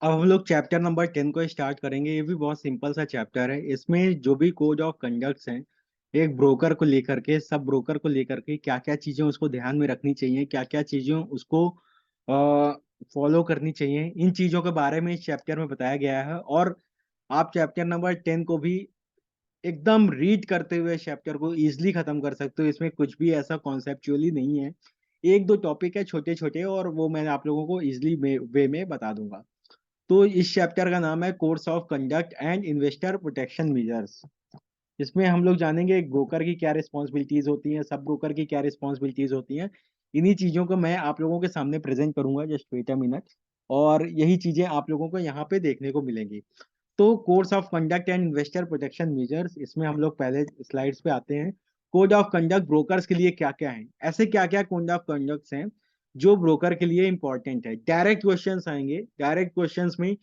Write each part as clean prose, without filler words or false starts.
अब हम लोग चैप्टर नंबर 10 को स्टार्ट करेंगे। ये भी बहुत सिंपल सा चैप्टर है। इसमें जो भी कोड ऑफ कंडक्ट्स हैं, एक ब्रोकर को लेकर के, सब ब्रोकर को लेकर के क्या क्या चीजें उसको ध्यान में रखनी चाहिए, क्या क्या चीजें उसको फॉलो करनी चाहिए, इन चीजों के बारे में इस चैप्टर में बताया गया है। और आप चैप्टर नंबर 10 को भी एकदम रीड करते हुए चैप्टर को इजिली खत्म कर सकते हो। इसमें कुछ भी ऐसा कॉन्सेप्चुअली नहीं है। एक दो टॉपिक है छोटे छोटे, और वो मैं आप लोगों को इजिली वे में बता दूंगा। तो इस चैप्टर का नाम है course of conduct and investor protection measures. इसमें हम लोग जानेंगे एक ब्रोकर की क्या रिस्पॉन्सिबिलिटीज होती हैं, सब ब्रोकर की क्या रिस्पॉन्सिबिलिटीज होती हैं। इन्हीं चीजों को मैं आप लोगों के सामने प्रेजेंट करूंगा। Just wait a minute. और यही चीजें आप लोगों को यहाँ पे देखने को मिलेंगी। तो course of conduct and investor protection measures, इसमें हम लोग पहले स्लाइड्स पे आते हैं। कोड ऑफ कंडक्ट ब्रोकर्स के लिए क्या क्या है, ऐसे क्या क्या कोड ऑफ कंडक्ट्स हैं जो ब्रोकर के लिए इंपॉर्टेंट है। डायरेक्ट क्वेश्चंस आएंगे। डायरेक्ट क्वेश्चंस में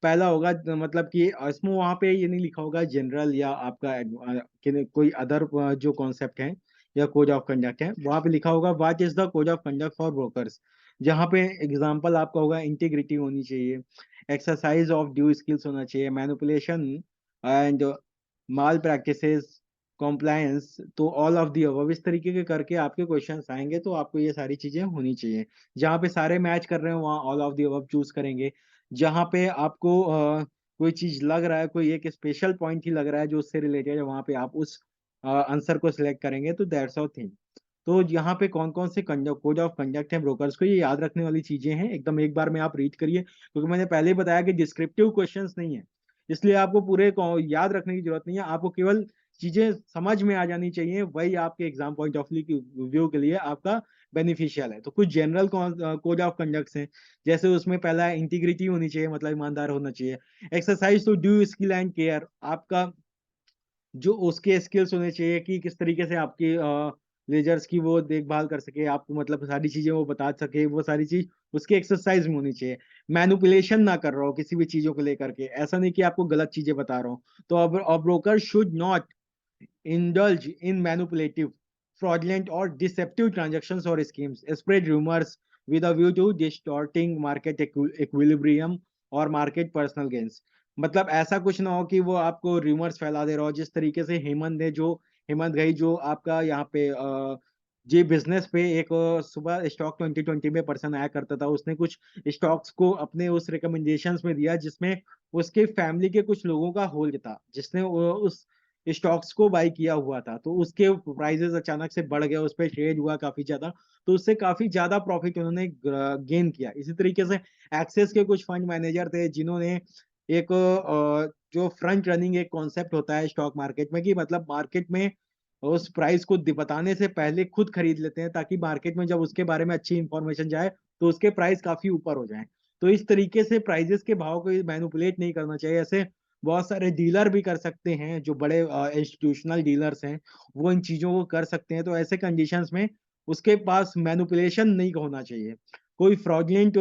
पहला होगा, मतलब कि इसमें वहां पे ये नहीं लिखा होगा जनरल या आपका कोई अदर जो कॉन्सेप्ट है या कोड ऑफ कंडक्ट है, वहां पे लिखा होगा what is the code of conduct for brokers. जहाँ पे एग्जांपल आपका होगा इंटीग्रिटी होनी चाहिए, एक्सरसाइज ऑफ ड्यू स्किल्स होना चाहिए, manipulation and mall practices, compliance. तो ऑल ऑफ दी अबव इस तरीके के करके आपके क्वेश्चंस आएंगे, तो आपको ये सारी चीजें होनी चाहिए। जहाँ पे सारे मैच कर रहे हो वहाँ all of the above choose करेंगे। जहाँ पे आपको कोई चीज लग रहा है, कोई एक स्पेशल पॉइंट ही लग रहा है जो उससे रिलेटेड है, वहां पे आप उस आंसर को सिलेक्ट करेंगे। तो दैट्स ऑल थिंग। तो यहाँ पे कौन कौन से कंडक्ट कोड ऑफ कंडक्ट है ब्रोकर्स को, ये याद रखने वाली चीजें हैं। एकदम एक बार में आप रीड करिए, क्योंकि मैंने पहले ही बताया कि डिस्क्रिप्टिव क्वेश्चंस नहीं है, इसलिए आपको पूरे याद रखने की जरूरत नहीं है। आपको केवल चीजें समझ में आ जानी चाहिए, वही आपके एग्जाम पॉइंट ऑफ व्यू के लिए आपका बेनिफिशियल है। तो कुछ जनरल कोड ऑफ कंडक्ट्स हैं, जैसे उसमें पहला इंटीग्रिटी होनी चाहिए, मतलब ईमानदार होना चाहिए। Exercise to due skill and care, आपका जो उसके स्किल्स होने चाहिए कि किस तरीके से आपकी लेजर्स की वो देखभाल कर सके, आपको मतलब सारी चीजें वो बता सके, वो सारी चीज उसके एक्सरसाइज में होनी चाहिए। मैनिपुलेशन ना कर रहा हो किसी भी चीजों को लेकर के, ऐसा नहीं कि आपको गलत चीजें बता रहा हूँ। तो अब broker should not indulge in manipulative, fraudulent, or deceptive transactions or schemes, spread rumors with a view to distorting market equilibrium or market personal gains। मतलब ऐसा कुछ ना हो कि वो आपको रूमर्स फैला दे रहा हो, जिस तरीके से हेमंत गई जो आपका यहाँ पे जी बिजनेस पे एक सुबह स्टॉक 2020 में पर्सन आया करता था, उसने कुछ स्टॉक्स को अपने उस रिकमेंडेशंस में दिया जिसमें उसके फैमिली के कुछ लोगों का होल्ड था, जिसने उस स्टॉक्स को बाई किया हुआ था। तो उसके प्राइजेस अचानक से बढ़ गया, उस पर ट्रेड हुआ काफी ज्यादा, तो उससे काफी ज्यादा प्रॉफिट उन्होंने गेन किया। इसी तरीके से एक्सेस के कुछ फंड मैनेजर थे जिन्होंने एक जो फ्रंट रनिंग एक कॉन्सेप्ट होता है स्टॉक मार्केट में, कि मतलब मार्केट में उस प्राइस को बताने से पहले खुद खरीद लेते हैं, ताकि मार्केट में जब उसके बारे में अच्छी इंफॉर्मेशन जाए तो उसके प्राइस काफी ऊपर हो जाए। तो इस तरीके से प्राइजेस के भाव को मैनिपुलेट नहीं करना चाहिए। ऐसे बहुत सारे डीलर भी कर सकते हैं, जो बड़े इंस्टीट्यूशनल डीलर्स हैं वो इन चीजों को कर सकते हैं। तो ऐसे कंडीशंस में उसके पास मैनिपुलेशन नहीं होना चाहिए, कोई फ्रॉडलेंट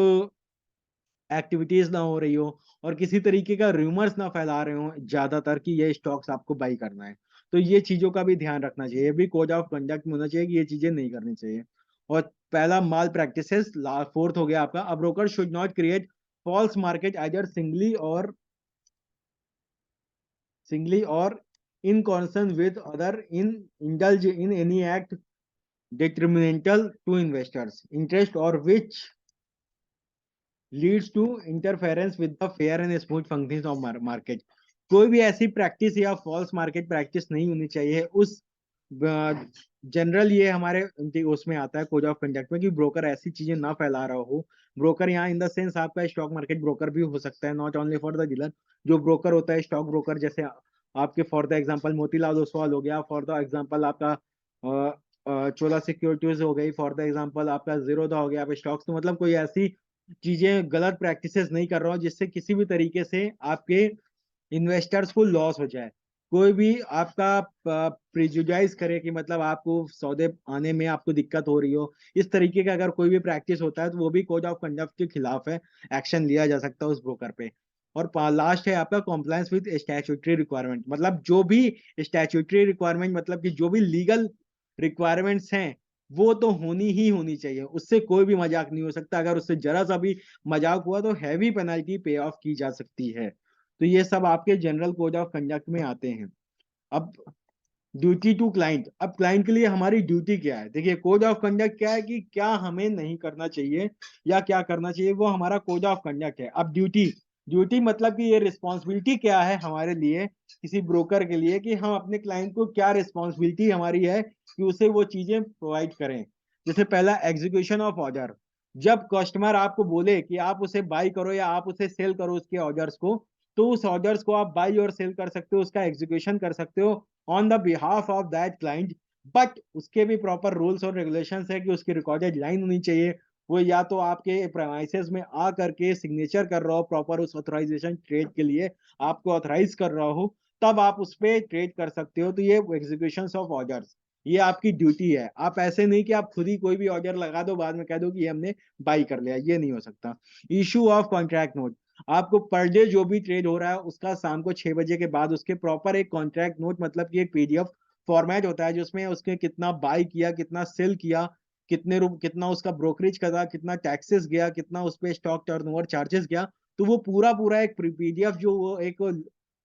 एक्टिविटीज ना हो रही हो, और किसी तरीके का रूमर्स ना फैला रहे हो ज्यादातर कि ये स्टॉक्स आपको बाई करना है। तो ये चीजों का भी ध्यान रखना चाहिए, ये भी कोड ऑफ कंडक्ट में होना चाहिए कि ये चीजें नहीं करनी चाहिए। और पहला माल प्रैक्टिसेस, फोर्थ हो गया आपका, a broker should not create false market either singly or in concern with other in indulge in any act detrimental to investors interest or which leads to interference with the fair and smooth functions of market। कोई भी ऐसी practice या false market practice नहीं होनी चाहिए उस general, ये हमारे उसमें आता है कोड ऑफ कंडक्ट में, कि ब्रोकर ऐसी चीजें ना फैला रहा हो। ब्रोकर यहाँ इन द सेंस आपका स्टॉक मार्केट ब्रोकर भी हो सकता है, not only for the dealer. जो ब्रोकर होता है स्टॉक ब्रोकर, जैसे आपके for the example Motilal Oswal हो गया, फॉर द एग्जांपल आपका चोला सिक्योरिटीज हो गई, फॉर द एग्जांपल आपका जीरोधा हो गया, आप स्टॉक्स। तो मतलब कोई ऐसी चीजें गलत प्रैक्टिसेस नहीं कर रहा हूँ जिससे किसी भी तरीके से आपके इन्वेस्टर्स को लॉस हो जाए। कोई भी आपका प्रिजुडाइज करे कि मतलब आपको सौदे आने में आपको दिक्कत हो रही हो, इस तरीके का अगर कोई भी प्रैक्टिस होता है तो वो भी कोड ऑफ कंडक्ट के खिलाफ है, एक्शन लिया जा सकता है उस ब्रोकर पे। और लास्ट है आपका कॉम्प्लायंस विद स्टैट्यूटरी रिक्वायरमेंट, मतलब जो भी स्टैट्यूटरी रिक्वायरमेंट, मतलब कि जो भी लीगल रिक्वायरमेंट्स हैं वो तो होनी ही होनी चाहिए, उससे कोई भी मजाक नहीं हो सकता। अगर उससे जरा सा भी मजाक हुआ तो हैवी पेनल्टी पे ऑफ की जा सकती है। तो ये सब आपके जनरल कोड ऑफ कंडक्ट में आते हैं। अब ड्यूटी टू क्लाइंट, अब क्लाइंट के लिए हमारी ड्यूटी क्या है? देखिए, कोड ऑफ कंडक्ट क्या है कि क्या हमें नहीं करना चाहिए या क्या करना चाहिए, वो हमारा कोड ऑफ कंडक्ट है। अब ड्यूटी, ड्यूटी मतलब कि ये रिस्पॉन्सिबिलिटी क्या है हमारे लिए, किसी ब्रोकर के लिए, कि हम अपने क्लाइंट को क्या रिस्पॉन्सिबिलिटी हमारी है कि उसे वो चीजें प्रोवाइड करें। जैसे पहला, एग्जीक्यूशन ऑफ ऑर्डर। जब कस्टमर आपको बोले कि आप उसे बाई करो या आप उसे सेल करो उसके ऑर्डर्स को, तो उस ऑर्डर्स को आप बाई और सेल कर सकते हो, उसका एग्जीक्यूशन कर सकते हो on the behalf of that client. But उसके भी प्रॉपर रूल्स और रेगुलेशंस है कि उसकी रिकॉर्डेड लाइन होनी चाहिए। वो या तो आपके प्रेमाइसेस में आ करके सिग्नेचर कर रहा हो प्रॉपर उस ऑथराइजेशन ट्रेड के लिए, आपको ऑथराइज कर रहा हो, तब आप उस पर ट्रेड कर सकते हो। तो ये एग्जीक्यूशन ऑफ ऑर्डर्स, ये आपकी ड्यूटी है। आप ऐसे नहीं कि आप खुद ही कोई भी ऑर्डर लगा दो, बाद में कह दो कि ये हमने बाई कर लिया, ये नहीं हो सकता। इशू ऑफ कॉन्ट्रैक्ट नोट, आपको पर डे जो भी ट्रेड हो रहा है उसका शाम को 6 बजे के बाद उसके प्रॉपर एक कॉन्ट्रैक्ट नोट, मतलब कि एक पीडीएफ फॉर्मेट होता है जिसमें उसके कितना बाई किया, कितना सेल किया, कितना उसका ब्रोकरेज करा, कितना टैक्सेस गया, कितना उस पे स्टॉक टर्नओवर चार्जेस गया। तो वो पूरा पूरा एक पीडीएफ जो वो एक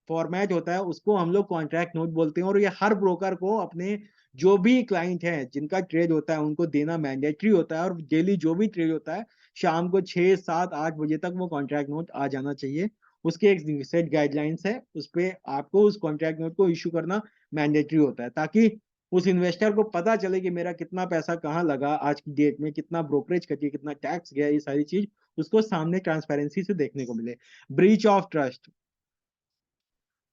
फॉर्मेट होता है उसको हम लोग कॉन्ट्रैक्ट नोट बोलते हैं। और ये हर ब्रोकर को अपने जो भी क्लाइंट है जिनका ट्रेड होता है उनको देना मैंडेटरी होता है। और डेली जो भी ट्रेड होता है शाम को 6 7 8 बजे तक वो कॉन्ट्रैक्ट नोट आ जाना चाहिए। उसके एक सेट गाइडलाइंस है, उस पे आपको उस कॉन्ट्रैक्ट नोट को इशू करना मैंडेटरी होता है, ताकि उस इन्वेस्टर को पता चले कि मेरा कितना पैसा कहाँ लगा आज की डेट में, कितना ब्रोकरेज कटी, कितना टैक्स गया, ये सारी चीज उसको सामने ट्रांसपेरेंसी से देखने को मिले। ब्रीच ऑफ ट्रस्ट,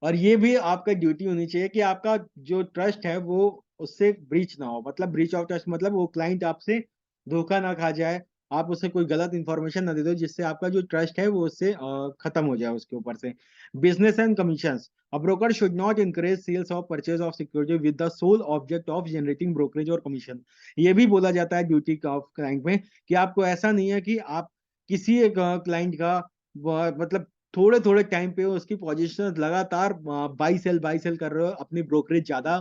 और ये भी आपका ड्यूटी होनी चाहिए कि आपका जो ट्रस्ट है वो उससे ब्रीच ना हो। मतलब ब्रीच ऑफ ट्रस्ट मतलब वो क्लाइंट आपसे धोखा ना खा जाए, आप उसे कोई गलत इंफॉर्मेशन ना दे दो जिससे आपका जो ट्रस्ट है वो उससे खत्म हो जाए उसके ऊपर से। Business and commissions, a broker should not encourage sales of purchase of security with the sole object of generating brokerage और कमीशन। ये भी बोला जाता है ड्यूटी ऑफ क्लाइंट में कि आपको ऐसा नहीं है कि आप किसी एक क्लाइंट का मतलब थोड़े थोड़े टाइम पे उसकी पोजीशन लगातार बाई सेल कर रहे हो अपनी ब्रोकरेज ज्यादा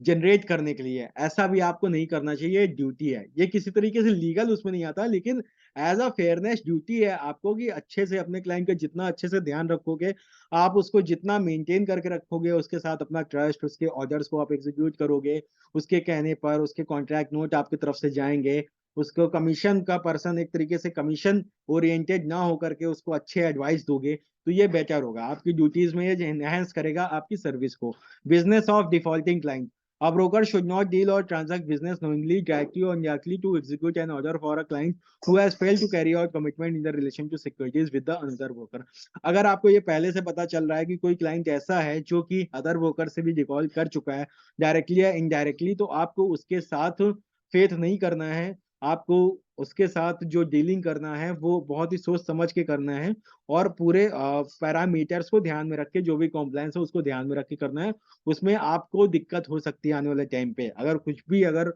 जनरेट करने के लिए, ऐसा भी आपको नहीं करना चाहिए। ड्यूटी है ये, किसी तरीके से लीगल उसमें नहीं आता, लेकिन एज अ फेयरनेस ड्यूटी है आपको कि अच्छे से अपने क्लाइंट का जितना अच्छे से ध्यान रखोगे, आप उसको जितना मेंटेन करके रखोगे, उसके साथ अपना ट्रस्ट, उसके ऑर्डर्स को आप एग्जीक्यूट करोगे, उसके कहने पर उसके कॉन्ट्रैक्ट नोट आपकी तरफ से जाएंगे, उसको कमीशन का पर्सन एक तरीके से कमीशन ओरिएंटेड ना होकर के उसको अच्छे एडवाइस दोगे, तो ये बेटर होगा आपकी ड्यूटीज में, ये एनहेंस करेगा आपकी सर्विस को। Business of defaulting client, a broker should not deal or transact business knowingly, directly or indirectly to execute an order for a client who has failed to carry out commitment in the relation to securities with the another broker। अगर आपको ये पहले से पता चल रहा है कि कोई क्लाइंट ऐसा है जो कि अदर ब्रोकर से भी डिफॉल्ट कर चुका है डायरेक्टली या इनडायरेक्टली, तो आपको उसके साथ फेथ नहीं करना है। आपको उसके साथ जो डीलिंग करना है वो बहुत ही सोच समझ के करना है, और पूरे पैरामीटर्स को ध्यान में रख के, जो भी कॉम्प्लायंस है उसको ध्यान में रख के करना है। उसमें आपको दिक्कत हो सकती है आने वाले टाइम पे, अगर कुछ भी अगर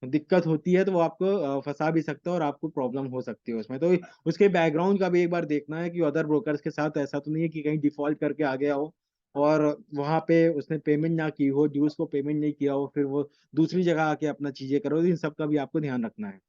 दिक्कत होती है तो वो आपको फंसा भी सकता है और आपको प्रॉब्लम हो सकती है उसमें। तो उसके बैकग्राउंड का भी एक बार देखना है कि अदर ब्रोकर्स के साथ ऐसा तो नहीं है कि कहीं डिफॉल्ट करके आ गया हो और वहां पे उसने पेमेंट ना की हो, ड्यूज को पेमेंट नहीं किया हो, फिर वो दूसरी जगह आके अपना चीजें करो। इन सब का भी आपको ध्यान रखना है।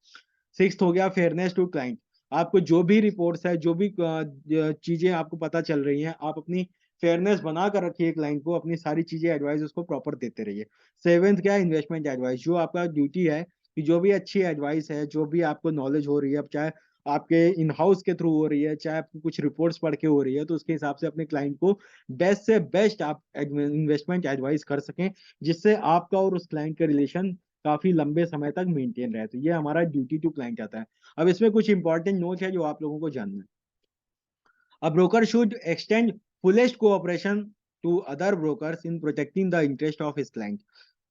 सिक्स्थ हो गया फेयरनेस टू क्लाइंट, आपको जो भी रिपोर्ट्स है, जो भी चीजें आपको पता चल रही हैं, आप अपनी फेयरनेस बना कर रखिए, क्लाइंट को अपनी सारी चीजें एडवाइस उसको प्रॉपर देते रहिए। सेवेंथ क्या है, इन्वेस्टमेंट एडवाइस, जो आपका ड्यूटी है कि जो भी अच्छी एडवाइस है, जो भी आपको नॉलेज हो रही है, अब चाहे आपके इन हाउस के थ्रू हो रही है, चाहे आपको कुछ रिपोर्ट्स पढ़ के हो रही है, तो उसके हिसाब से अपने क्लाइंट को बेस्ट से बेस्ट आप इन्वेस्टमेंट एडवाइस कर सकें, जिससे आपका और उस क्लाइंट का रिलेशन काफी लंबे समय तक मेंटेन रहे। तो ये हमारा ड्यूटी टू क्लाइंट आता है। अब इसमें कुछ इंपॉर्टेंट नोट है जो आप लोगों को जानना है। A broker should extend fullest cooperation to other brokers in protecting the interest of his client।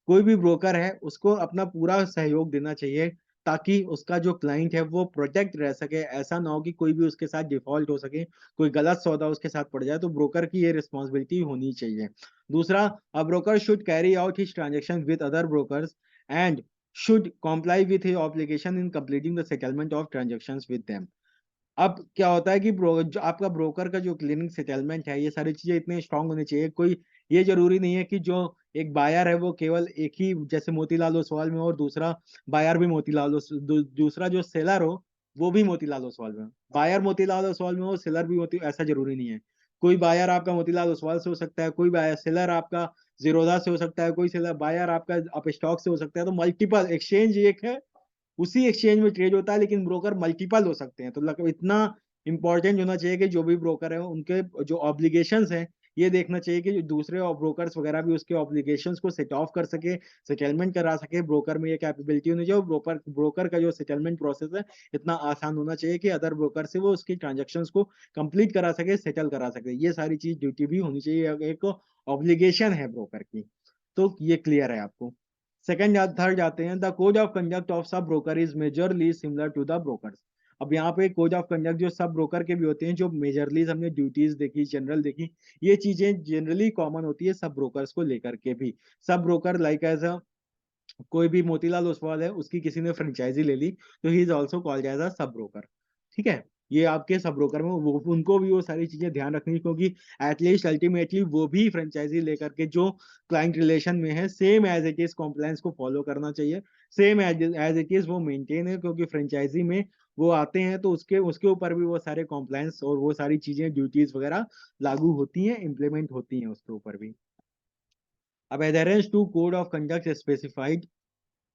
कोई भी ब्रोकर है उसको अपना पूरा सहयोग देना चाहिए ताकि उसका जो क्लाइंट है वो प्रोटेक्ट रह सके। ऐसा ना हो कि कोई भी उसके साथ डिफॉल्ट हो सके, कोई गलत सौदा उसके साथ पड़ जाए, तो ब्रोकर की ये रिस्पॉन्सिबिलिटी होनी चाहिए। दूसरा, अ broker should carry out his transaction with other brokers and should comply with his obligation in completing the settlement of transactions with them। अब क्या होता है कि जो आपका ब्रोकर का जो क्लियरिंग सेटलमेंट है, ये सारी चीजें इतने स्ट्रांग होनी चाहिए। कोई ये जरूरी नहीं है कि जो एक बायर है वो केवल एक ही, जैसे मोतीलाल ओसवाल में, और दूसरा बायर भी दूसरा जो सेलर हो वो भी मोतीलाल ओसवाल में। बायर मोतीलाल ओसवाल में हो, सेलर भी मोती, ऐसा जरूरी नहीं है। कोई बायर आपका मोतीलाल ओसवाल से हो सकता है, कोई बायर सेलर आपका जीरोधा से हो सकता है, कोई सेलर बायर आपका अप स्टॉक से हो सकता है। तो मल्टीपल एक्सचेंज एक है, उसी एक्सचेंज में ट्रेड होता है, लेकिन ब्रोकर मल्टीपल हो सकते हैं। तो इतना इंपॉर्टेंट होना चाहिए कि जो भी ब्रोकर है उनके जो ऑब्लिगेशंस हैं, ये देखना चाहिए कि जो दूसरे ब्रोकर्स वगैरह भी उसके ऑब्लिगेशंस को सेट ऑफ कर सके, सेटलमेंट करा सके। ब्रोकर में ये कैपेबिलिटी होनी चाहिए, ब्रोकर ब्रोकर का जो सेटलमेंट प्रोसेस है इतना आसान होना चाहिए कि अदर ब्रोकर से वो उसकी ट्रांजेक्शंस को कंप्लीट करा सके, सेटल करा सके। ये सारी चीज ड्यूटी भी होनी चाहिए, एक ऑब्लिगेशन है ब्रोकर की। तो ये क्लियर है आपको। सेकंड या थर्ड जाते हैं, the code of conduct of sub broker is majorly similar to the brokers. अब यहाँ पे कोड ऑफ कंडक्ट जो सब ब्रोकर के भी होते हैं, जो मेजरली हमने ड्यूटीज देखी, जनरल देखी, ये चीजें जनरली कॉमन होती है सब ब्रोकर्स को लेकर के भी। Sub broker like as a, कोई भी मोतीलाल ओसवाल है, उसकी किसी ने फ्रेंचाइजी ले ली, तो he is also called as a sub broker. ठीक है, ये आपके सब ब्रोकर में उनको भी वो सारी चीजें ध्यान रखनी, क्योंकि एटलीस्ट अल्टीमेटली वो भी फ्रेंचाइजी लेकर के जो क्लाइंट रिलेशन में है, same as it is compliance को फॉलो करना चाहिए, सेम एज इट इज वो मेंटेन है। क्योंकि फ्रेंचाइजी में वो आते हैं तो उसके उसके ऊपर भी वो सारे कॉम्प्लायंस और वो सारी चीजें, ड्यूटीज वगैरह लागू होती हैं, इंप्लीमेंट होती हैं उसके ऊपर भी। अब adherence to code of conduct specified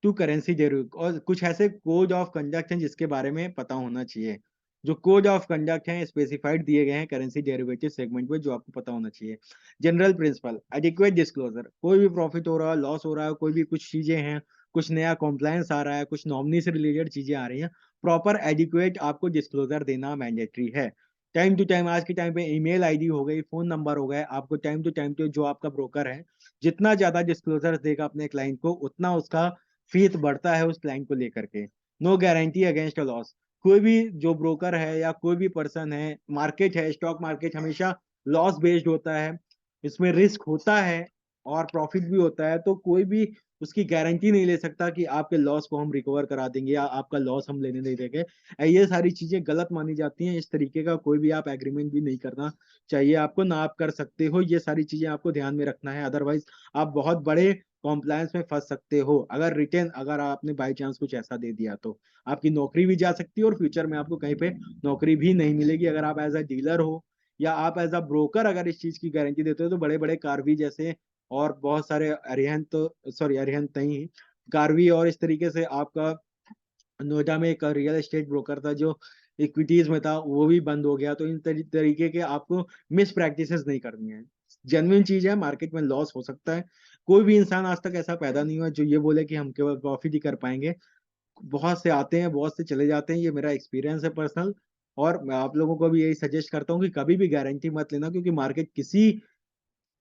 to currency derivative, और कुछ ऐसे कोड ऑफ कंडक्ट हैं जिसके बारे में पता होना चाहिए। जो कोड ऑफ कंडक्ट हैं स्पेसिफाइड दिए गए हैं करेंसी डेरिवेटिव सेगमेंट में, जो आपको पता होना चाहिए। जनरल प्रिंसिपल, एडिक्वेट डिस्क्लोजर, कोई भी प्रॉफिट हो रहा है, लॉस हो रहा है, कोई भी कुछ चीजें हैं, कुछ नया कॉम्प्लायंस आ रहा है, कुछ नॉमिनी से रिलेटेड चीजें आ रही हैं, प्रॉपर एडिक्वेट आपको डिस्क्लोजर देना मैंडेटरी है। टाइम टू टाइम, आज के टाइम पे ईमेल आईडी हो गई, फोन नंबर हो गए, आपको टाइम टू टाइम, जो आपका ब्रोकर है जितना ज्यादा डिस्क्लोजर देगा अपने क्लाइंट को, उतना उसका फीस बढ़ता है उस क्लाइंट को लेकर के। No guarantee against a loss, कोई भी जो ब्रोकर है या कोई भी पर्सन है, मार्केट है, स्टॉक मार्केट हमेशा लॉस बेस्ड होता है, इसमें रिस्क होता है और प्रॉफिट भी होता है। तो कोई भी उसकी गारंटी नहीं ले सकता कि आपके लॉस को हम रिकवर करा देंगे या आपका लॉस हम लेने नहीं देंगे। ये सारी चीजें गलत मानी जाती हैं। इस तरीके का कोई भी आप एग्रीमेंट भी नहीं करना चाहिए आपको, ना आप कर सकते हो। ये सारी चीजें आपको ध्यान में रखना है, अदरवाइज आप बहुत बड़े कॉम्प्लायंस में फंस सकते हो। अगर रिटेन, अगर आपने बाई चांस कुछ ऐसा दे दिया तो आपकी नौकरी भी जा सकती है और फ्यूचर में आपको कहीं पे नौकरी भी नहीं मिलेगी। अगर आप एज अ डीलर हो या आप एज अ ब्रोकर अगर इस चीज की गारंटी देते हो, तो बड़े बड़े कार्वी जैसे और बहुत सारे अरिहंत, सॉरी अरिहंत नहीं, कार्वी, और इस तरीके से आपका नोएडा में एक रियल एस्टेट ब्रोकर था जो इक्विटीज में था, वो भी बंद हो गया। तो इन तरीके के आपको मिस प्रैक्टिसेस नहीं करनी है। जेन्युइन चीज है, मार्केट में लॉस हो सकता है। कोई भी इंसान आज तक ऐसा पैदा नहीं हुआ जो ये बोले कि हम केवल प्रॉफिट ही कर पाएंगे। बहुत से आते हैं, बहुत से चले जाते हैं, ये मेरा एक्सपीरियंस है पर्सनल। और मैं आप लोगों को भी यही सजेस्ट करता हूँ कि कभी भी गारंटी मत लेना, क्योंकि मार्केट किसी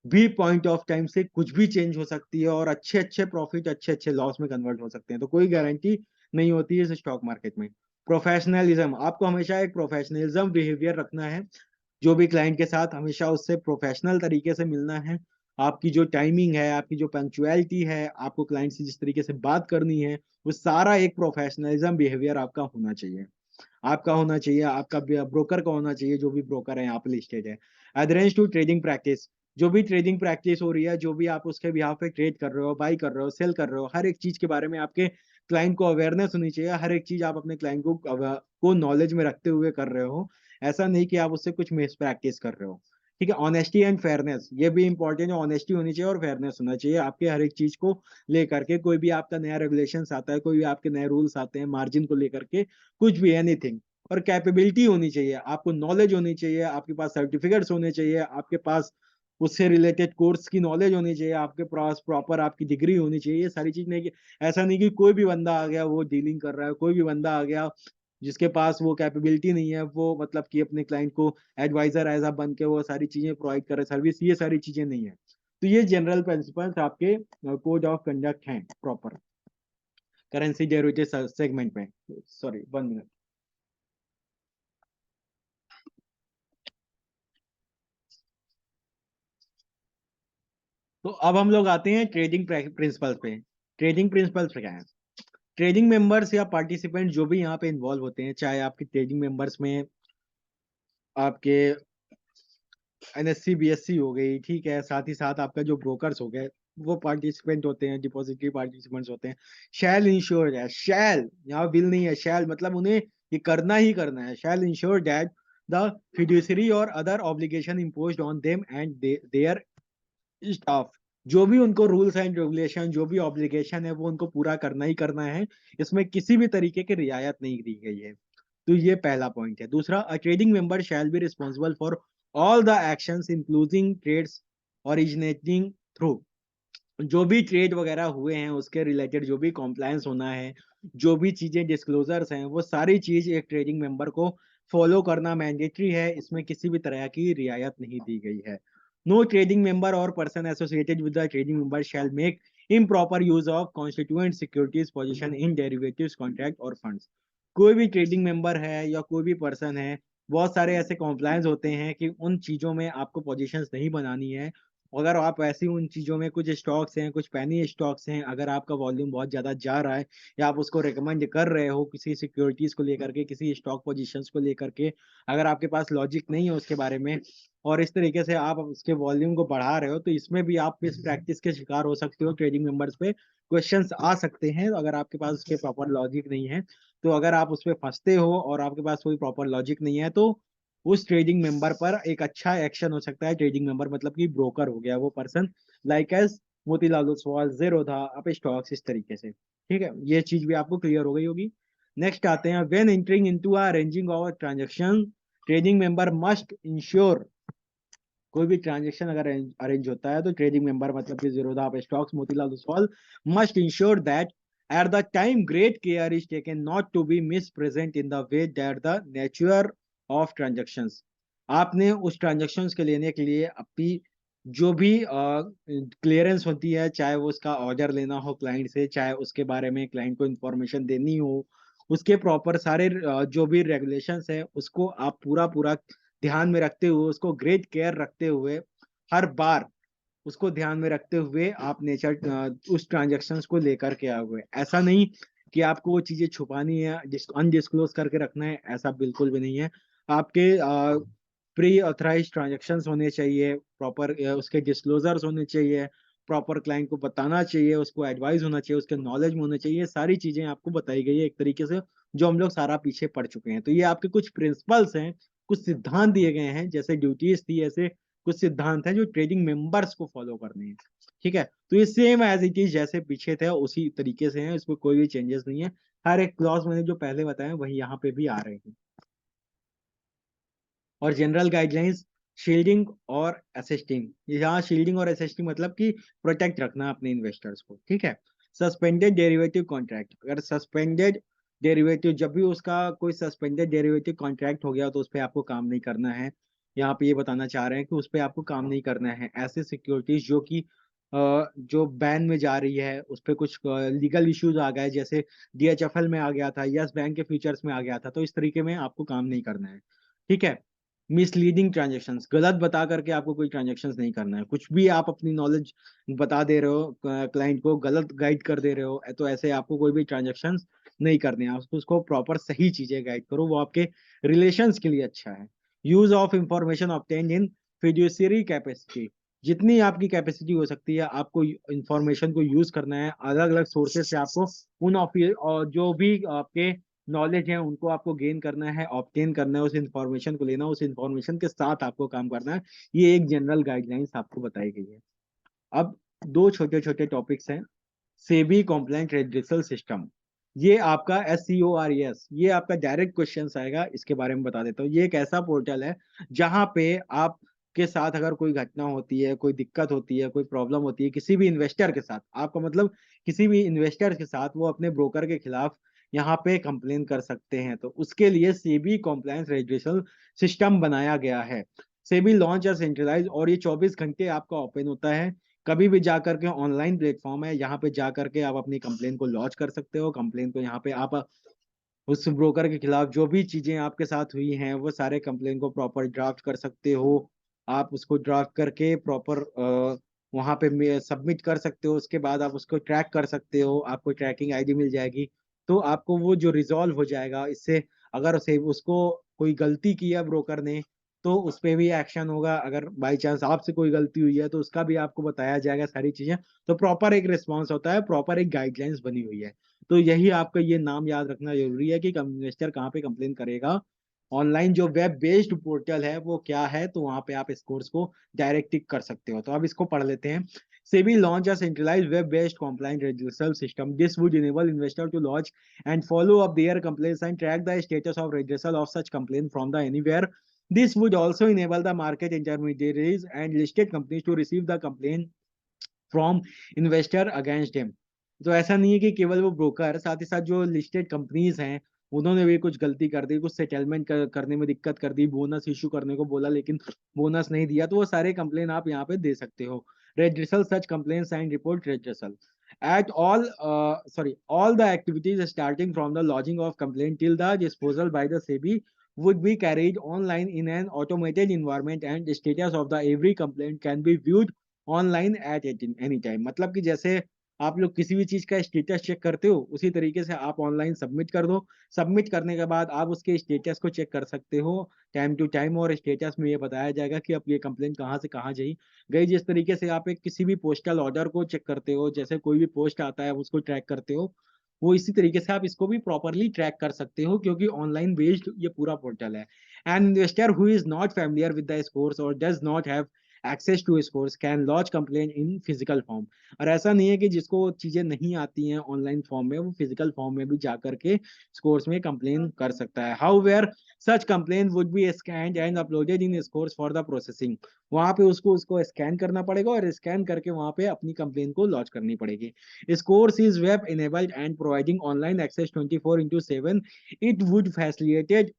भी पॉइंट ऑफ टाइम से कुछ भी चेंज हो सकती है और अच्छे अच्छे प्रॉफिट अच्छे अच्छे लॉस में कन्वर्ट हो सकते हैं। तो कोई गारंटी नहीं होती है इस स्टॉक मार्केट में। प्रोफेशनलिज्म, आपको हमेशा एक प्रोफेशनलिज्म बिहेवियर रखना है। जो भी क्लाइंट के साथ हमेशा उससे प्रोफेशनल तरीके से मिलना है। आपकी जो टाइमिंग है, आपकी जो पंक्चुअलिटी है, आपको क्लाइंट से जिस तरीके से बात करनी है, वो सारा एक प्रोफेशनलिज्म बिहेवियर आपका होना चाहिए। आपका होना चाहिए, आपका ब्रोकर का होना चाहिए, जो भी ब्रोकर है यहाँ पे लिस्टेड है। एडरेंस टू ट्रेडिंग प्रैक्टिस, जो भी ट्रेडिंग प्रैक्टिस हो रही है, जो भी आप उसके बिहाफ पे ट्रेड कर रहे हो, बाई कर रहे हो, सेल कर रहे हो, हर एक चीज के बारे में आपके क्लाइंट को अवेयरनेस होनी चाहिए। हर एक चीज आप अपने क्लाइंट को नॉलेज में रखते हुए कर रहे हो। ऐसा नहीं कि आप उससे कुछ मिस प्रैक्टिस कर रहे हो। ठीक है, ऑनेस्टी एंड फेयरनेस, ये भी इंपॉर्टेंट है। ऑनेस्टी होनी चाहिए और फेयरनेस होना चाहिए आपके हर एक चीज को लेकर के। कोई भी आपका नया रेगुलेशन आता है, कोई भी आपके नए रूल्स आते हैं मार्जिन को लेकर के, कुछ भी एनीथिंग, और कैपेबिलिटी होनी चाहिए, आपको नॉलेज होनी चाहिए, आपके पास सर्टिफिकेट्स होने चाहिए, आपके पास उससे रिलेटेड कोर्स की नॉलेज होनी चाहिए, आपके पास प्रॉपर आपकी डिग्री होनी चाहिए। ये सारी चीज नहीं कि ऐसा नहीं कि कोई भी बंदा आ गया वो डीलिंग कर रहा है, कोई भी बंदा आ गया जिसके पास वो कैपेबिलिटी नहीं है, वो मतलब कि अपने क्लाइंट को एडवाइजर एज अ बन के वो सारी चीजें प्रोवाइड कर रहे सर्विस, ये सारी चीजें नहीं है। तो ये जनरल प्रिंसिपल्स आपके कोड ऑफ कंडक्ट हैं प्रॉपर करेंसी डेरिवेटिव सेगमेंट में। Sorry, 1 minute. तो अब हम लोग आते हैं ट्रेडिंग प्रिंसिपल्स पे। ट्रेडिंग प्रिंसिपल्स क्या है? ट्रेडिंग मेंबर्स या पार्टिसिपेंट जो भी यहाँ पे इन्वॉल्व होते हैं, चाहे आपके ट्रेडिंग मेंबर्स में आपके एनएससी बीएससी हो गई, ठीक है, साथ ही साथ आपका जो ब्रोकर्स हो गए, वो पार्टिसिपेंट होते हैं, डिपॉजिटरी पार्टिसिपेंट्स होते हैं। शैल इंश्योर है, शैल यहाँ विल नहीं है, शैल मतलब उन्हें ये करना ही करना है। शैल इंश्योर दैट द fiduciary और other obligation imposed on them and their staff, जो भी उनको रूल्स एंड रेगुलेशन, जो भी ऑब्लिगेशन है वो उनको पूरा करना ही करना है। इसमें किसी भी तरीके की रियायत नहीं दी गई है। तो ये पहला पॉइंट है। दूसरा, a trading member shall be responsible for all the actions including trades originating through, जो भी ट्रेड वगैरह हुए हैं उसके रिलेटेड जो भी कॉम्प्लायंस होना है, जो भी चीजें डिस्क्लोजर्स हैं, वो सारी चीज एक ट्रेडिंग मेंबर को फॉलो करना मैंडेटरी है। इसमें किसी भी तरह की रियायत नहीं दी गई है। नो ट्रेडिंग मेंबर और person associated with the trading member shell make improper use of constituent securities position in derivatives contract और फंड्स। कोई भी ट्रेडिंग मेंबर है या कोई भी पर्सन है, बहुत सारे ऐसे कॉम्प्लायंस होते हैं कि उन चीजों में आपको पोजीशंस नहीं बनानी है। अगर आप ऐसी उन चीजों में, कुछ स्टॉक्स हैं, कुछ पैनी स्टॉक्स हैं, अगर आपका वॉल्यूम बहुत ज्यादा जा रहा है या आप उसको रिकमेंड कर रहे हो किसी सिक्योरिटीज को लेकर के, किसी स्टॉक पोजीशंस को लेकर के, अगर आपके पास लॉजिक नहीं है उसके बारे में और इस तरीके से आप उसके वॉल्यूम को बढ़ा रहे हो, तो इसमें भी आप इस प्रैक्टिस के शिकार हो सकते हो। ट्रेडिंग मेंबर्स पे क्वेश्चंस आ सकते हैं अगर आपके पास उसके प्रॉपर लॉजिक नहीं है। तो अगर आप उस पर फंसते हो और आपके पास कोई प्रॉपर लॉजिक नहीं है, तो उस ट्रेडिंग मेंबर पर एक अच्छा एक्शन हो सकता है। ट्रेडिंग मेंबर मतलब कि ब्रोकर हो गया वो person, like as Motilal Oswal, Zerodha, Upstox, इस तरीके से। ठीक है, ये चीज भी आपको क्लियर हो गई होगी। नेक्स्ट आते हैं, when entering into a arranging of transaction trading member must ensure, कोई भी ट्रांजेक्शन अगर अरेंज होता है तो ट्रेडिंग मेंबर मतलब कि Zerodha Upstox, Motilal Oswal, must ensure that at the time great care is taken not to be misrepresent in the way that the nature of transactions. आपने उस ट्रांजेक्शंस के लेने के लिए अपनी जो भी क्लियरेंस होती है, चाहे वो उसका ऑर्डर लेना हो क्लाइंट से, चाहे उसके बारे में क्लाइंट को इंफॉर्मेशन देनी हो, उसके प्रॉपर सारे जो भी रेगुलेशंस है उसको आप पूरा पूरा ध्यान में रखते हुए, उसको ग्रेट केयर रखते हुए, हर बार उसको ध्यान में रखते हुए आप नेचर उस ट्रांजेक्शन्स को लेकर के आए हुए। ऐसा नहीं कि आपको वो चीजें छुपानी है, अनडिस्क्लोज करके रखना है, ऐसा बिल्कुल भी नहीं है। आपके प्री ऑथराइज ट्रांजेक्शन्स होने चाहिए, प्रॉपर उसके डिस्क्लोजर्स होने चाहिए, प्रॉपर क्लाइंट को बताना चाहिए, उसको एडवाइस होना चाहिए, उसके नॉलेज में होना चाहिए। सारी चीजें आपको बताई गई है एक तरीके से, जो हम लोग सारा पीछे पढ़ चुके हैं। तो ये आपके कुछ प्रिंसिपल्स हैं, कुछ सिद्धांत दिए गए हैं, जैसे ड्यूटीज थी ऐसे कुछ सिद्धांत हैं जो ट्रेडिंग मेंबर्स को फॉलो करने हैं। ठीक है, तो ये सेम एज इट इज जैसे पीछे थे उसी तरीके से है, इसमें कोई भी चेंजेस नहीं है। हर एक क्लॉज मैंने जो पहले बताया वही यहाँ पे भी आ रहे हैं। और जनरल गाइडलाइंस, शील्डिंग और असिस्टिंग, यहाँ शील्डिंग और असिस्टिंग मतलब कि प्रोटेक्ट रखना अपने इन्वेस्टर्स को। ठीक है, सस्पेंडेड डेरिवेटिव कॉन्ट्रैक्ट, अगर सस्पेंडेड डेरिवेटिव, जब भी उसका कोई सस्पेंडेड डेरिवेटिव कॉन्ट्रैक्ट हो गया तो उस पर आपको काम नहीं करना है। यहाँ पे ये बताना चाह रहे हैं कि उस पर आपको काम नहीं करना है। ऐसे सिक्योरिटीज जो कि जो बैन में जा रही है, उस पर कुछ लीगल इश्यूज आ गए, जैसे डीएचएफएल में आ गया था, यस बैंक के फ्यूचर्स में आ गया था, तो इस तरीके में आपको काम नहीं करना है। ठीक है, मिसलीडिंग ट्रांजेक्शन्स, गलत बता करके आपको कोई ट्रांजेक्शन्स नहीं करना है। कुछ भी आप अपनी नॉलेज बता दे रहे हो क्लाइंट को, गलत गाइड कर दे रहे हो, तो ऐसे आपको कोई भी ट्रांजेक्शन्स नहीं करने हैं। उसको प्रॉपर सही चीजें गाइड करो, वो आपके रिलेशंस के लिए अच्छा है। Use of information obtained in fiduciary capacity, जितनी आपकी कैपेसिटी हो सकती है आपको इंफॉर्मेशन को यूज करना है। अलग अलग सोर्सेज से आपको उन और जो भी आपके नॉलेज है उनको आपको गेन करना है, ऑब्टेन करना है, उस इंफॉर्मेशन को लेना, उस इंफॉर्मेशन के साथ आपको काम करना है। ये एक जनरल गाइडलाइंस आपको बताई गई है। अब दो छोटे छोटे टॉपिक्स हैं। सेबी कॉम्प्लाइंट रेजिस्ट्रेशन सिस्टम, ये आपका SCORES, ये आपका डायरेक्ट क्वेश्चन आएगा, इसके बारे में बता देता हूँ। ये एक ऐसा पोर्टल है जहां पे आप के साथ अगर कोई घटना होती है, कोई दिक्कत होती है, कोई प्रॉब्लम होती है किसी भी इन्वेस्टर के साथ, आपका मतलब किसी भी इन्वेस्टर के साथ, वो अपने ब्रोकर के खिलाफ यहाँ पे कंप्लेन कर सकते हैं। तो उसके लिए सेबी कॉम्प्लायंस रजिस्ट्रेशन सिस्टम बनाया गया है। सेबी लॉन्च या सेंट्रलाइज, और ये 24 घंटे आपका ओपन होता है। कभी भी जा करके ऑनलाइन प्लेटफॉर्म है, यहाँ पे जा करके आप अपनी कंप्लेन को लॉन्च कर सकते हो। कंप्लेन को यहाँ पे आप उस ब्रोकर के खिलाफ जो भी चीजें आपके साथ हुई हैं वो सारे कंप्लेन को प्रॉपर ड्राफ्ट कर सकते हो। आप उसको ड्राफ्ट करके प्रॉपर वहां पे सबमिट कर सकते हो। उसके बाद आप उसको ट्रैक कर सकते हो, आपको ट्रैकिंग आईडी मिल जाएगी। तो आपको वो जो रिजॉल्व हो जाएगा इससे, अगर उसे उसको कोई गलती की है ब्रोकर ने तो उस पे भी एक्शन होगा। अगर बाई चांस आपसे कोई गलती हुई है तो उसका भी आपको बताया जाएगा सारी चीजें। तो प्रॉपर एक रिस्पॉन्स होता है, प्रॉपर एक गाइडलाइंस बनी हुई है। तो यही आपका ये नाम याद रखना जरूरी है कि इन्वेस्टर कहाँ पे कंप्लेन करेगा। ऑनलाइन जो वेब बेस्ड पोर्टल है वो क्या है, तो वहां पे आप स्कोर्स को डायरेक्ट टिक कर सकते हो। तो अब इसको पढ़ लेते हैं। SEBI launch a centralized web-based compliant redressal system. This would enable investors to lodge and follow up their complaints and track the status of redressal of such complaint from the anywhere. This would also enable the market intermediaries and listed companies to receive the complaint from investor against him. तो ऐसा नहीं है कि केवल वो broker, साथ ही साथ जो लिस्टेड कंपनीज हैं उन्होंने भी कुछ गलती कर दी, कुछ सेटलमेंट करने में दिक्कत कर दी, बोनस इशू करने को बोला लेकिन बोनस नहीं दिया, तो वो सारे कंप्लेन आप यहाँ पे दे सकते हो। redressal such complaints and report redressal at all the activities starting from the lodging of complaint till the disposal by the SEBI would be carried online in an automated environment and the status of the every complaint can be viewed online at any time. मतलब कि जैसे आप लोग किसी भी चीज का status check करते हो उसी तरीके से आप ऑनलाइन सबमिट कर दो। सबमिट करने के बाद आप उसके स्टेटस को चेक कर सकते हो टाइम टू टाइम, और स्टेटस में ये बताया जाएगा कि अब ये कंप्लेंट कहाँ से कहाँ गई। जिस तरीके से आप एक किसी भी पोस्टल ऑर्डर को चेक करते हो, जैसे कोई भी पोस्ट आता है उसको ट्रैक करते हो, वो इसी तरीके से आप इसको भी प्रॉपरली ट्रैक कर सकते हो, क्योंकि ऑनलाइन बेस्ड ये पूरा पोर्टल है। And investor who is not familiar with the scores और does not have access to scores can launch complain in physical form. और ऐसा नहीं है कि जिसको चीजें नहीं आती हैं ऑनलाइन फॉर्म में, वो फिजिकल फॉर्म में भी जा करके स्कोर्स में कंप्लेन कर सकता है। How where such complain would be scanned and uploaded in SCORES for the processing. वहां पे उसको उसको स्कैन करना पड़ेगा और स्कैन करके वहां पे अपनी कंप्लेन को लॉन्च करनी पड़ेगी। SCORES is web enabled and providing online access 24/7। It would facilitate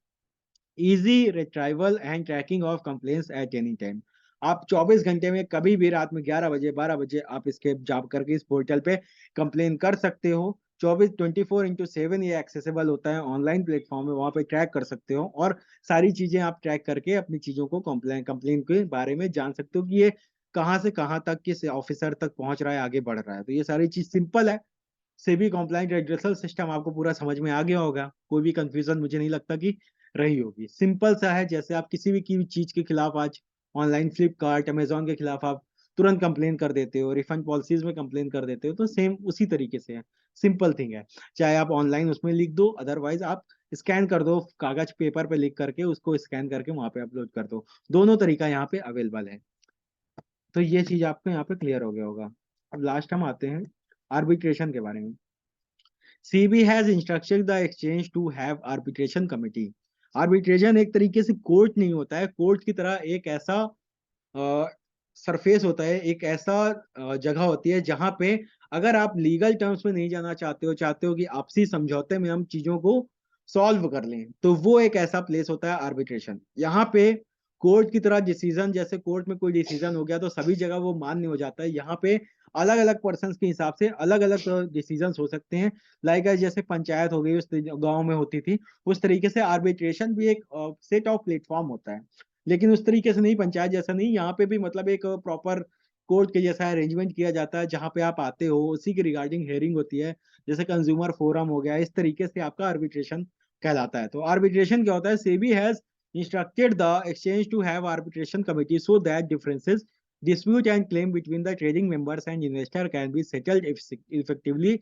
easy retrieval and tracking of complaints at any time. आप 24 घंटे में कभी भी रात में 11 बजे 12 बजे आप इसके जा करके इस पोर्टल पे कंप्लेन कर सकते हो। 24/7 ये एक्सेसिबल होता है, ऑनलाइन प्लेटफॉर्म है, वहां पे ट्रैक कर सकते हो और सारी चीजें आप ट्रैक करके अपनी चीजों को कंप्लेन के बारे में जान सकते हो कि ये कहाँ से कहाँ तक किस ऑफिसर तक पहुंच रहा है, आगे बढ़ रहा है। तो ये सारी चीज सिंपल है। सेबी कॉम्प्लाइंट रेड्रेसल सिस्टम आपको पूरा समझ में आ गया होगा, कोई भी कंफ्यूजन मुझे नहीं लगता कि रही होगी। सिंपल सा है, जैसे आप किसी भी की चीज के खिलाफ आज ऑनलाइन फ्लिपकार्ट अमेजोन के खिलाफ आप तुरंत कंप्लेन कर देते हो, रिफंड पॉलिसीज में कंप्लेन कर देते हो, तो सेम उसी तरीके से है। सिंपल थिंग है। चाहे आप ऑनलाइन उसमें लिख दो, अदरवाइज आप स्कैन कर दो, कागज पेपर पे लिख करके उसको स्कैन करके वहां पे अपलोड कर दो। दोनों तरीका यहाँ पे अवेलेबल है। तो ये चीज आपको यहाँ पे क्लियर हो गया होगा। अब लास्ट हम आते हैं आर्बिट्रेशन के बारे में। CB has instructed the exchange to have arbitration committee। Arbitration एक तरीके से कोर्ट नहीं होता है, कोर्ट की तरह एक ऐसा सरफेस होता है, एक ऐसा जगह होती है जहां पे अगर आप लीगल टर्म्स में नहीं जाना चाहते हो कि आपसी समझौते में हम चीजों को सॉल्व कर लें, तो वो एक ऐसा प्लेस होता है आर्बिट्रेशन। यहाँ पे कोर्ट की तरह डिसीजन, जैसे कोर्ट में कोई डिसीजन हो गया तो सभी जगह वो मान्य हो जाता है, यहाँ पे अलग अलग पर्सन के हिसाब से अलग अलग डिसीजन हो सकते हैं। लाइक जैसे पंचायत हो गई उस गांव में होती थी, उस तरीके से आर्बिट्रेशन भी एक सेट ऑफ प्लेटफॉर्म होता है। लेकिन उस तरीके से नहीं, पंचायत जैसा नहीं, यहाँ पे भी मतलब एक प्रॉपर कोर्ट के जैसा अरेंजमेंट किया जाता है, जहाँ पे आप आते हो उसी की रिगार्डिंग हेयरिंग होती है। जैसे कंज्यूमर फोरम हो गया, इस तरीके से आपका आर्बिट्रेशन कहलाता है। तो आर्बिट्रेशन क्या होता है? SEBI has instructed the exchange to have arbitration committee so that differences, dispute and claim between the trading members and investor can be settled effectively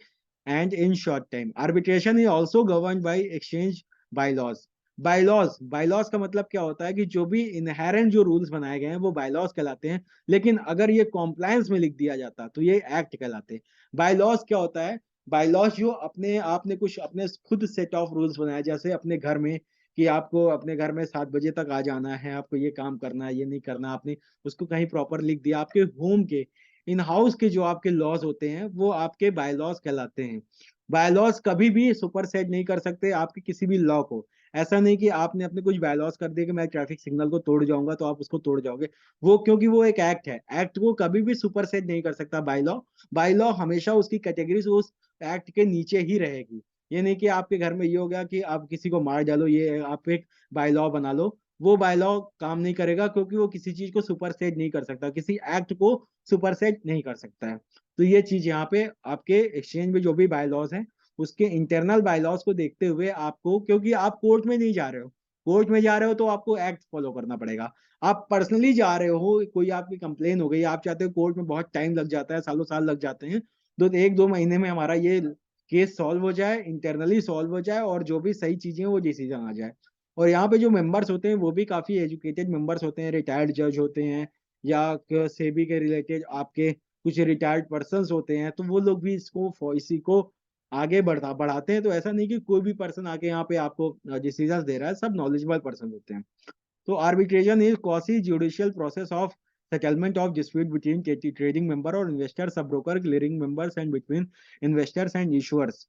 and in short time। arbitration is also governed by exchange bylaws। Bylaws का मतलब क्या होता है कि जो भी inherent जो rules बनाए गए हैं वो बायलॉज कहलाते हैं, लेकिन अगर ये कॉम्प्लायंस में लिख दिया जाता तो ये एक्ट कहलाते हैं। बायलॉज क्या होता है? बायलॉज जो अपने आपने कुछ अपने खुद सेट ऑफ रूल्स बनाए, जैसे अपने घर में कि आपको अपने घर में 7 बजे तक आ जाना है, आपको ये काम करना है, ये नहीं करना, आपने उसको कहीं प्रॉपर लिख दिया। आपके होम के इन हाउस के जो आपके लॉज होते हैं वो आपके बायलॉज कहलाते हैं। बायलॉज कभी भी सुपरसेट नहीं कर सकते आपके किसी भी लॉ को। ऐसा नहीं कि आपने अपने कुछ बायलॉज कर दिए कि मैं ट्रैफिक सिग्नल को तोड़ जाऊंगा तो आप उसको तोड़ जाओगे, वो क्योंकि वो एक एक्ट है, एक्ट को कभी भी सुपरसेट नहीं कर सकता बायलॉ। बायलॉ हमेशा उसकी कैटेगरी उस एक्ट के नीचे ही रहेगी। ये नहीं कि आपके घर में ये हो गया कि आप किसी को मार डालो, ये आप एक बायलॉ बना लो, वो बायलॉ काम नहीं करेगा, क्योंकि वो किसी चीज को सुपरसेट नहीं कर सकता, किसी एक्ट को सुपरसेट नहीं कर सकता है। तो ये चीज यहाँ पे आपके एक्सचेंज में जो भी बायलॉज हैं उसके इंटरनल बायलॉज को देखते हुए आपको, क्योंकि आप कोर्ट में नहीं जा रहे हो, कोर्ट में जा रहे हो तो आपको एक्ट फॉलो करना पड़ेगा। आप पर्सनली जा रहे हो, कोई आपकी कंप्लेन हो गई, आप चाहते हो, कोर्ट में बहुत टाइम लग जाता है, सालों साल लग जाते हैं, तो 1-2 महीने में हमारा ये केस सॉल्व हो जाए, इंटरनली सॉल्व हो जाए, और जो भी सही चीजें वो डिसीजन आ जाए। और यहाँ पे जो मेंबर्स होते हैं वो भी काफी एजुकेटेड मेंबर्स होते हैं, रिटायर्ड जज होते हैं, या सेबी के रिलेटेड आपके कुछ रिटायर्ड पर्सन्स होते हैं, तो वो लोग भी इसी को आगे बढ़ाते हैं। तो ऐसा नहीं कि कोई भी पर्सन आके यहाँ पे आपको डिसीजन दे रहा है, सब नॉलेजेबल पर्सन होते हैं। तो arbitration is quasi-judicial process of settlement of dispute between trading member और investor, sub broker, clearing members and between investors and issuers।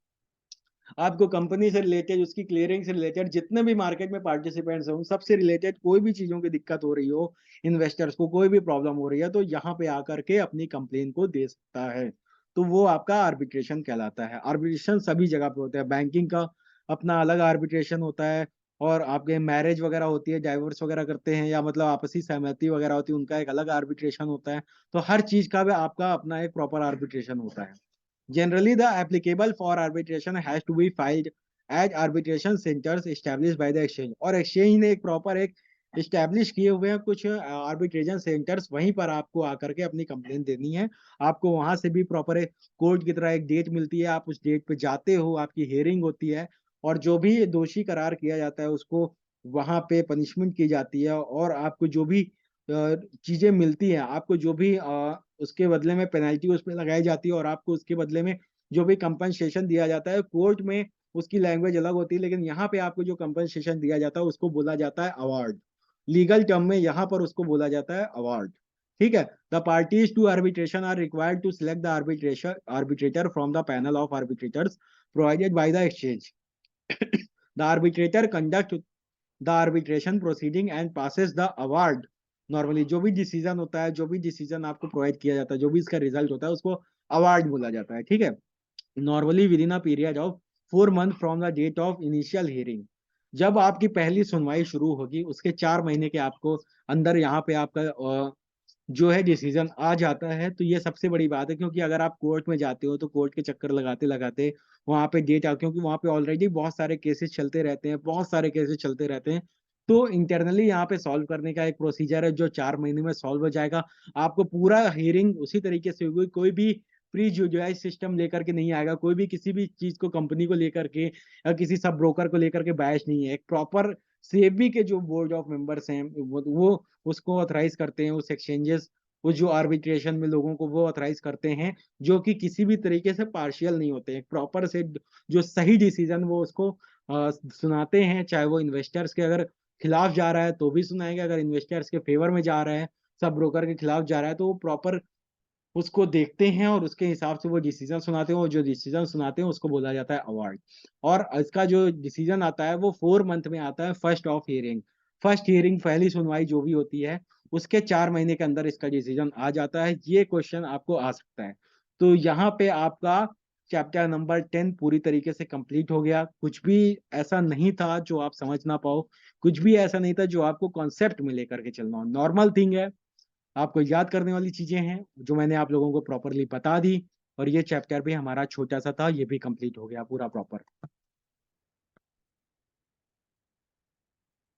आपको कंपनी से रिलेटेड, उसकी क्लियरिंग से रिलेटेड, जितने भी मार्केट में पार्टिसिपेंट्स हैं उन सबसे रिलेटेड कोई भी चीजों की दिक्कत हो रही हो, इन्वेस्टर्स को कोई भी प्रॉब्लम हो रही है, तो यहाँ पे आकर के अपनी कंप्लेन को दे सकता है। तो वो आपका आर्बिट्रेशन कहलाता है। आर्बिट्रेशन सभी जगह पे होता है, बैंकिंग का अपना अलग आर्बिट्रेशन होता है, और आपके मैरिज वगैरह होती है, डाइवोर्स वगैरह करते हैं, या मतलब आपसी सहमति वगैरह होती है, उनका एक अलग आर्बिट्रेशन होता है। तो हर चीज का भी आपका अपना एक प्रॉपर आर्बिट्रेशन होता है। Generally, the applicable for arbitration has to be filed at arbitration centers established by the exchange। और exchange ने एक प्रॉपर एक इस्टेब्लिश किए हुए हैं कुछ आर्बिट्रेशन सेंटर्स, वहीं पर आपको आकर के अपनी कंप्लेन देनी है। आपको वहां से भी प्रॉपर एक कोर्ट की तरह एक डेट मिलती है, आप उस डेट पे जाते हो, आपकी हियरिंग होती है, और जो भी दोषी करार किया जाता है उसको वहां पे पनिशमेंट की जाती है, और आपको जो भी चीजें मिलती हैं, आपको जो भी उसके बदले में पेनल्टी उसमें लगाई जाती है, और आपको उसके बदले में जो भी कंपनसेशन दिया जाता है, कोर्ट में उसकी लैंग्वेज अलग होती है, लेकिन यहाँ पे आपको जो कंपनसेशन दिया जाता है उसको बोला जाता है अवार्ड। लीगल टर्म में यहाँ पर उसको बोला जाता है अवार्ड। ठीक है। The parties to arbitration are required to select the arbitrator from the panel of arbitrators provided by the exchange. The arbitrator conduct the arbitration proceeding and passes the award. Normally जो भी decision होता है, जो भी decision आपको provide किया जाता है, जो भी इसका रिजल्ट होता है, उसको अवार्ड बोला जाता है। ठीक है। Normally within a period of 4 month from the date of initial hearing. जब आपकी पहली सुनवाई शुरू होगी उसके 4 महीने के आपको अंदर यहाँ पे आपका जो है डिसीजन आ जाता है। तो ये सबसे बड़ी बात है, क्योंकि अगर आप कोर्ट में जाते हो तो कोर्ट के चक्कर लगाते लगाते वहां पे डेट आ, क्योंकि वहां पे ऑलरेडी बहुत सारे केसेस चलते रहते हैं, बहुत सारे केसेस चलते रहते हैं। तो इंटरनली यहाँ पे सॉल्व करने का एक प्रोसीजर है जो 4 महीने में सॉल्व हो जाएगा। आपको पूरा हियरिंग उसी तरीके से होगी, कोई भी प्री जुडिसाइज सिस्टम लेकर के नहीं आएगा, कोई भी किसी भी चीज को कंपनी को लेकर के या किसी सब ब्रोकर को लेकर के बायस नहीं है। एक प्रॉपर सेबी के जो बोर्ड ऑफ मेंबर्स हैं वो उसको ऑथराइज करते हैं, उस एक्सचेंजेस, वो जो आर्बिट्रेशन में लोगों को वो ऑथराइज करते हैं, जो कि किसी भी तरीके से पार्शियल नहीं होते हैं, प्रॉपर से जो सही डिसीजन वो उसको सुनाते हैं। चाहे वो इन्वेस्टर्स के अगर खिलाफ जा रहा है तो भी सुनाएंगे, अगर इन्वेस्टर्स के फेवर में जा रहा है, सब ब्रोकर के खिलाफ जा रहा है, तो वो प्रॉपर उसको देखते हैं और उसके हिसाब से वो डिसीजन सुनाते हैं, और जो डिसीजन सुनाते हैं उसको बोला जाता है अवार्ड। और इसका जो डिसीजन आता है वो 4 मंथ में आता है, first of hearing. First hearing, पहली सुनवाई जो भी होती है, उसके 4 महीने के अंदर इसका डिसीजन आ जाता है। ये क्वेश्चन आपको आ सकता है। तो यहाँ पे आपका चैप्टर नंबर 10 पूरी तरीके से कंप्लीट हो गया। कुछ भी ऐसा नहीं था जो आप समझ ना पाओ, कुछ भी ऐसा नहीं था जो आपको कॉन्सेप्ट में लेकर के चलना हो। नॉर्मल थिंग है, आपको याद करने वाली चीजें हैं जो मैंने आप लोगों को प्रॉपरली बता दी। और ये चैप्टर भी हमारा छोटा सा था, ये भी कंप्लीट हो गया पूरा प्रॉपर।